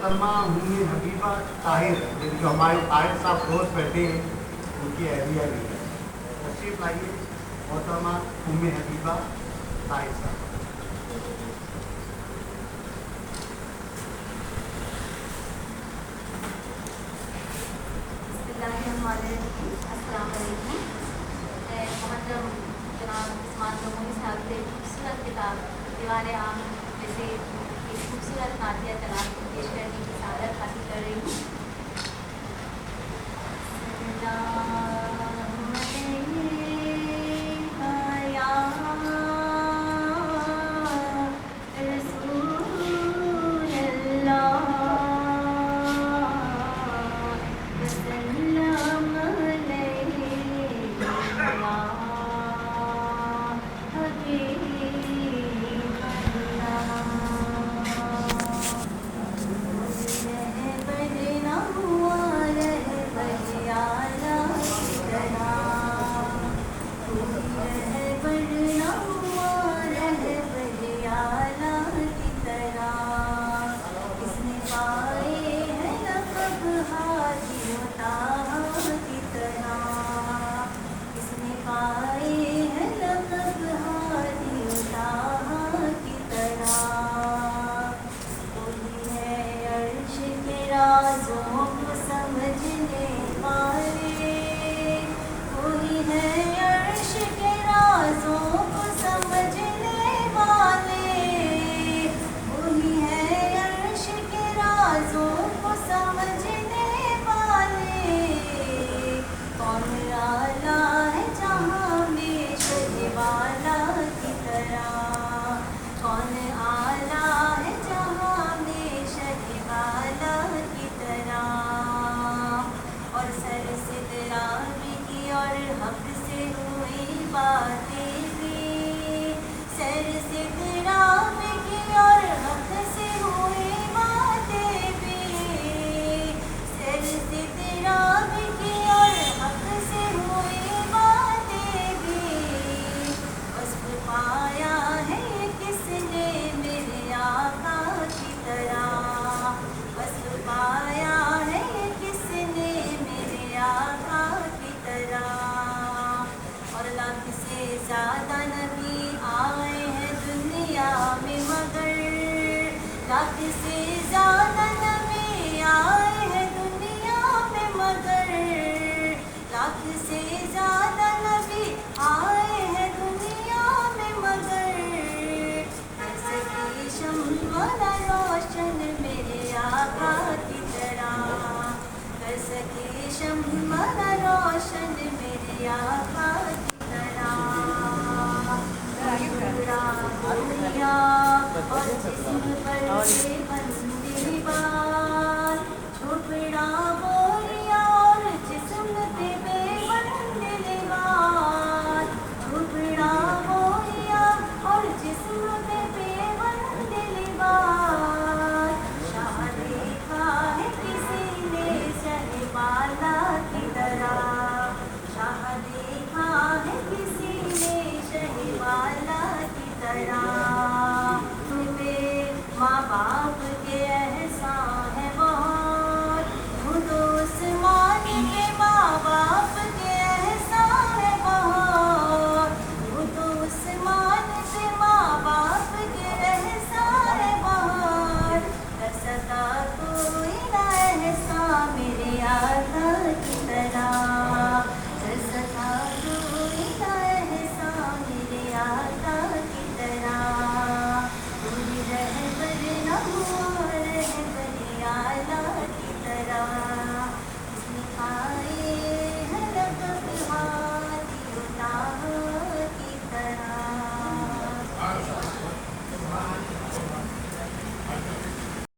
محترمہ امی حبیبہ طاہر جو ہمارے طاہر صاحب دوست بیٹھے ہیں ان کی اہلیہ بھی ہے. تشریف لائیے محترمہ امی حبیبہ طاہر صاحب. السلام علیکم. محترم جناب عثمان جمہوری صاحب سے خوبصورت کتاب دیوار عام جیسے ایک خوبصورت نعتیہ کلام پیش کرنے کی سعادت حاصل کر رہی ہوں.